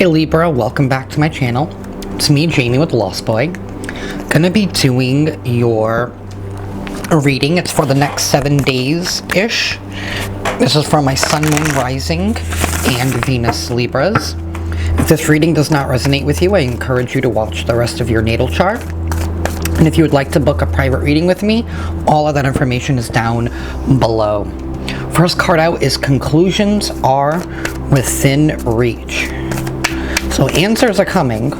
Hey Libra, welcome back to my channel. It's me, Jamie with Lost Boy. Gonna be doing your reading. It's for the next 7 days-ish. This is for my Sun, Moon, Rising, and Venus Libras. If this reading does not resonate with you, I encourage you to watch the rest of your natal chart. And if you would like to book a private reading with me, all of that information is down below. First card out is Conclusions Are Within Reach. So answers are coming.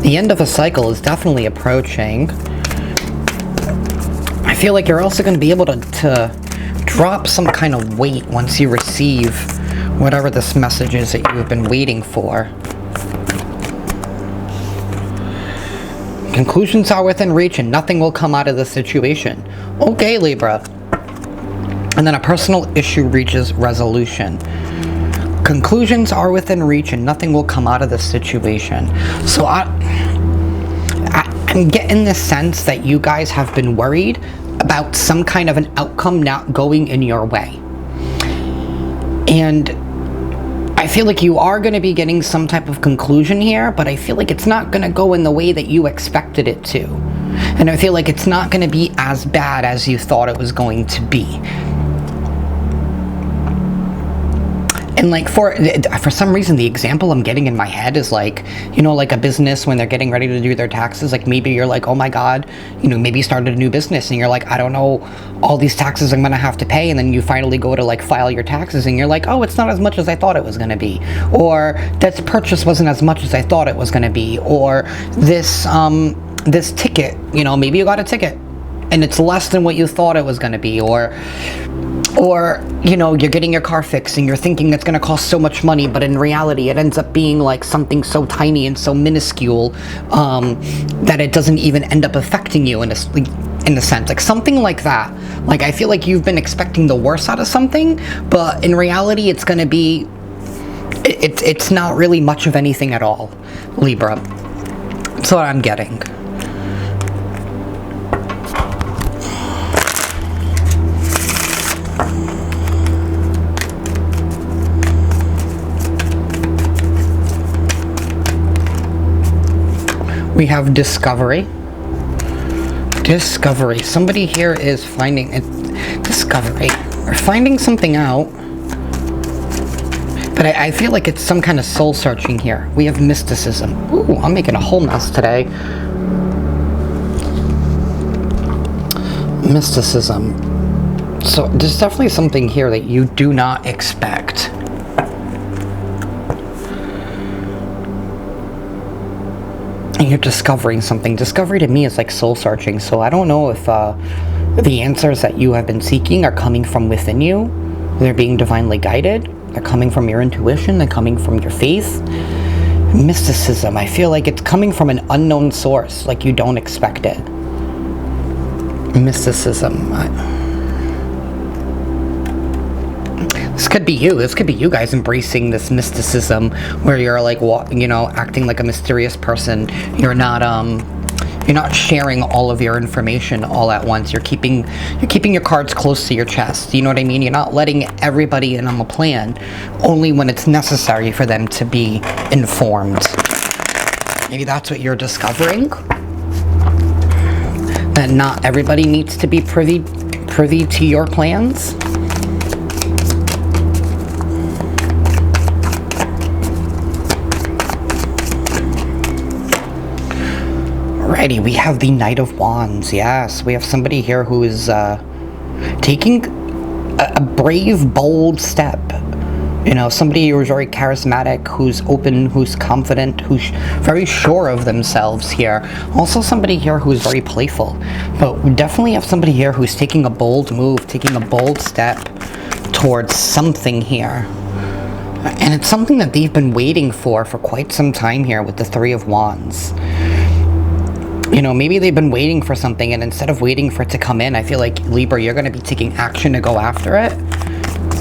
The end of a cycle is definitely approaching. I feel like you're also going to be able to drop some kind of weight once you receive whatever this message is that you've been waiting for. Conclusions are within reach and nothing will come out of the situation. Okay, Libra. And then a personal issue reaches resolution. Conclusions are within reach and nothing will come out of this situation. So I'm getting this sense that you guys have been worried about some kind of an outcome not going in your way. And I feel like you are going to be getting some type of conclusion here, but I feel like it's not going to go in the way that you expected it to. And I feel like it's not going to be as bad as you thought it was going to be. And like for some reason, the example I'm getting in my head is like, you know, like a business when they're getting ready to do their taxes, like maybe you're like, oh my God, you know, maybe you started a new business and you're like, I don't know, all these taxes I'm going to have to pay. And then you finally go to like file your taxes and you're like, oh, it's not as much as I thought it was going to be. Or that purchase wasn't as much as I thought it was going to be. Or this ticket, you know, maybe you got a ticket and it's less than what you thought it was going to be. Or, you know, you're getting your car fixed and you're thinking it's going to cost so much money, but in reality, it ends up being like something so tiny and so minuscule that it doesn't even end up affecting you in a sense. Like something like that. Like I feel like you've been expecting the worst out of something, but in reality, it's going to be, it's not really much of anything at all, Libra. That's what I'm getting. We have discovery. Discovery. Somebody here is finding it. Discovery. Or finding something out. But I feel like it's some kind of soul searching here. We have mysticism. Ooh, I'm making a whole mess today. Mysticism. So there's definitely something here that you do not expect. You're discovering something. Discovery to me is like soul searching. So I don't know if the answers that you have been seeking are coming from within you. They're being divinely guided. They're coming from your intuition. They're coming from your faith. Mysticism. I feel like it's coming from an unknown source. Like you don't expect it. Mysticism. This could be you. This could be you guys embracing this mysticism where you're like, you know, acting like a mysterious person. You're not sharing all of your information all at once. You're keeping your cards close to your chest. You know what I mean? You're not letting everybody in on the plan, only when it's necessary for them to be informed. Maybe that's what you're discovering. That not everybody needs to be privy to your plans. Alrighty, we have the Knight of Wands. Yes, we have somebody here who is taking a brave, bold step. You know, somebody who's very charismatic, who's open, who's confident, who's very sure of themselves here. Also somebody here who's very playful. But we definitely have somebody here who's taking a bold move, taking a bold step towards something here. And it's something that they've been waiting for quite some time here with the Three of Wands. You know, maybe they've been waiting for something, and instead of waiting for it to come in, I feel like, Libra, you're going to be taking action to go after it.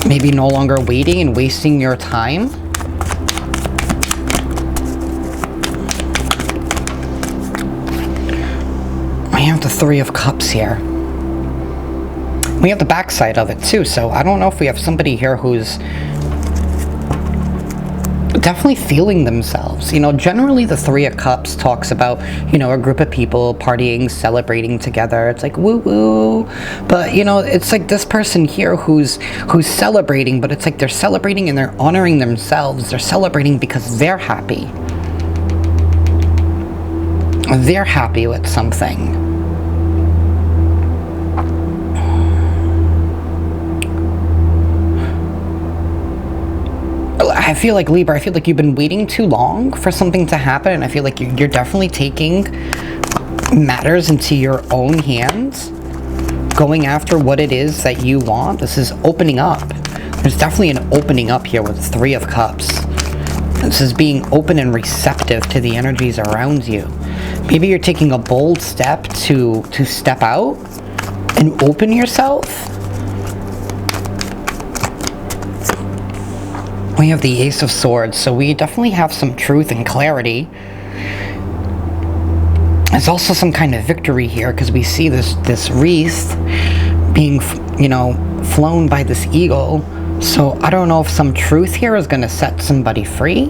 Maybe no longer waiting and wasting your time. We have the Three of Cups here. We have the backside of it too, so I don't know if we have somebody here who's definitely feeling themselves. You know, generally the Three of Cups talks about, you know, a group of people partying, celebrating together. It's like woo woo. But, you know, it's like this person here who's celebrating, but it's like they're celebrating and they're honoring themselves. They're celebrating because they're happy. They're happy with something. I feel like, Libra, I feel like you've been waiting too long for something to happen, and I feel like you're definitely taking matters into your own hands, going after what it is that you want. This is opening up. There's definitely an opening up here with the Three of Cups. This is being open and receptive to the energies around you. Maybe you're taking a bold step to step out and open yourself. We have the Ace of Swords, so we definitely have some truth and clarity. There's also some kind of victory here, because we see this wreath being, you know, flown by this eagle. So I don't know if some truth here is going to set somebody free.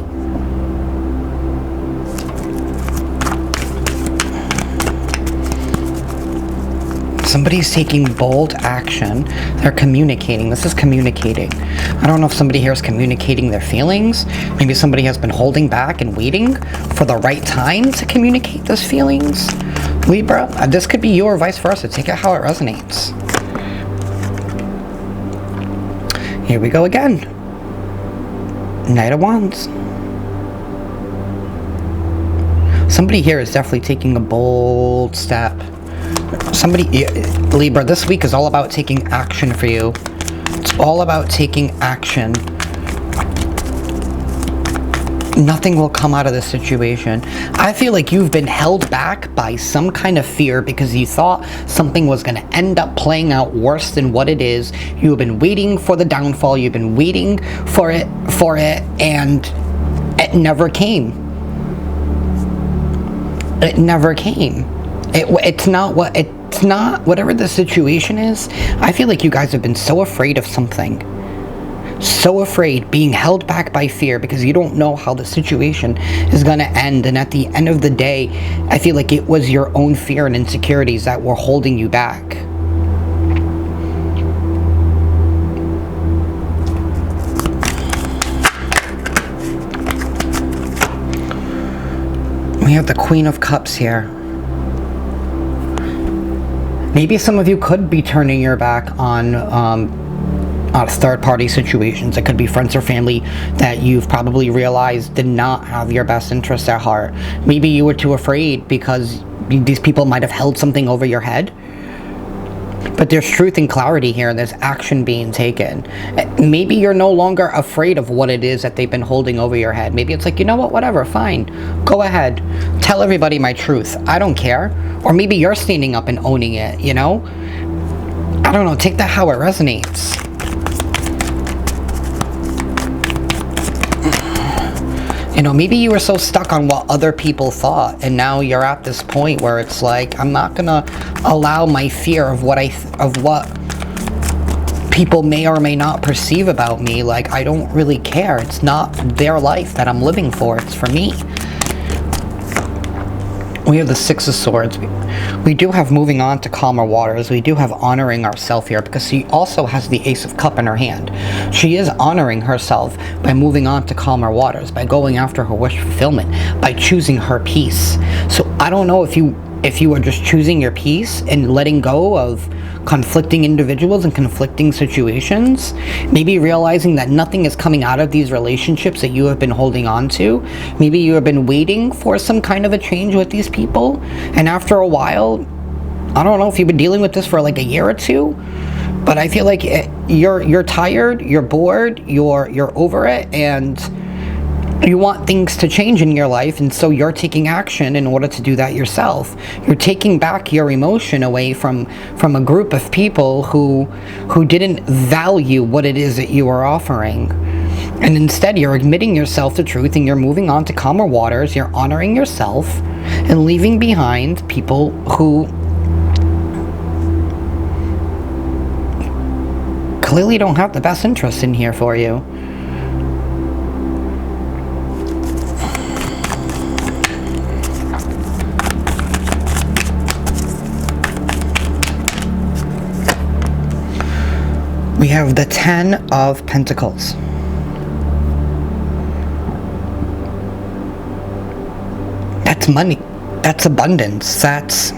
Somebody's taking bold action. They're communicating. This is communicating. I don't know if somebody here is communicating their feelings. Maybe somebody has been holding back and waiting for the right time to communicate those feelings. Libra, this could be you or vice versa. Take it how it resonates. Here we go again. Knight of Wands. Somebody here is definitely taking a bold step. Somebody, Libra, this week is all about taking action for you. It's all about taking action. Nothing will come out of this situation. I feel like you've been held back by some kind of fear because you thought something was going to end up playing out worse than what it is. You've been waiting for the downfall. You've been waiting for it, and it never came. It never came. It's not whatever the situation is. I feel like you guys have been so afraid of something. So afraid, being held back by fear because you don't know how the situation is going to end. And at the end of the day, I feel like it was your own fear and insecurities that were holding you back. We have the Queen of Cups here. Maybe some of you could be turning your back on third-party situations. It could be friends or family that you've probably realized did not have your best interests at heart. Maybe you were too afraid because these people might have held something over your head. But there's truth and clarity here. There's action being taken. Maybe you're no longer afraid of what it is that they've been holding over your head. Maybe it's like, you know what, whatever, fine. Go ahead. Tell everybody my truth. I don't care. Or maybe you're standing up and owning it, you know? I don't know. Take that how it resonates. You know, maybe you were so stuck on what other people thought, and now you're at this point where it's like, I'm not gonna allow my fear of what people may or may not perceive about me. Like, I don't really care. It's not their life that I'm living for. It's for me. We have the Six of Swords. We do have moving on to calmer waters. We do have honoring ourselves here because she also has the Ace of Cup in her hand. She is honoring herself by moving on to calmer waters, by going after her wish fulfillment, by choosing her peace. So I don't know if you are just choosing your peace and letting go of conflicting individuals and conflicting situations, maybe realizing that nothing is coming out of these relationships that you have been holding on to. Maybe you have been waiting for some kind of a change with these people, and after a while, I don't know if you've been dealing with this for like a year or two, but I feel like you're tired, you're bored, you're over it, and you want things to change in your life, and so you're taking action in order to do that yourself. You're taking back your emotion away from a group of people who didn't value what it is that you are offering. And instead, you're admitting yourself the truth, and you're moving on to calmer waters. You're honoring yourself and leaving behind people who clearly don't have the best interest in here for you. We have the 10 of Pentacles. That's money. That's abundance. That's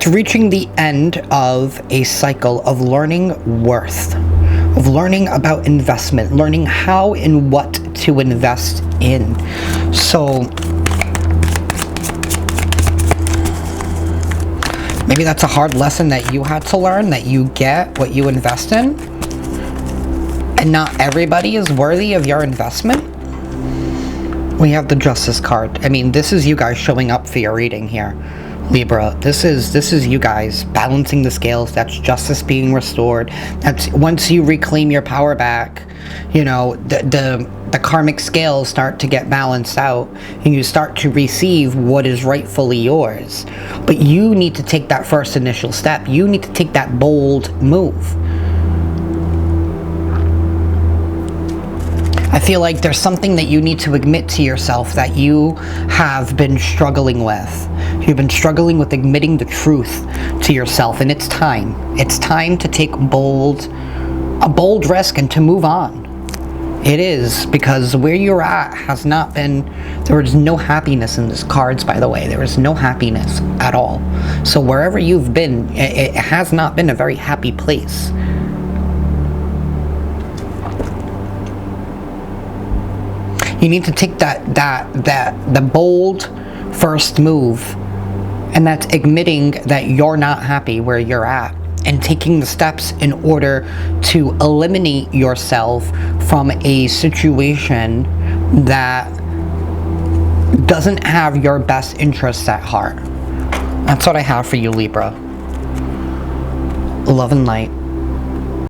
reaching the end of a cycle of learning worth, of learning about investment, learning how and what to invest in. So maybe that's a hard lesson that you had to learn, that you get what you invest in, and not everybody is worthy of your investment. We have the Justice card. I mean, this is you guys showing up for your reading here, Libra. This is you guys balancing the scales. That's justice being restored. That's once you reclaim your power back, you know, the karmic scales start to get balanced out, and you start to receive what is rightfully yours. But you need to take that first initial step. You need to take that bold move. I feel like there's something that you need to admit to yourself that you have been struggling with. You've been struggling with admitting the truth to yourself, and it's time. It's time to take a bold risk and to move on. It is, because where you're at has not been, there is no happiness in these cards, by the way. There is no happiness at all. So wherever you've been, it has not been a very happy place. You need to take the bold first move, and that's admitting that you're not happy where you're at, and taking the steps in order to eliminate yourself from a situation that doesn't have your best interests at heart. That's what I have for you, Libra. Love and light.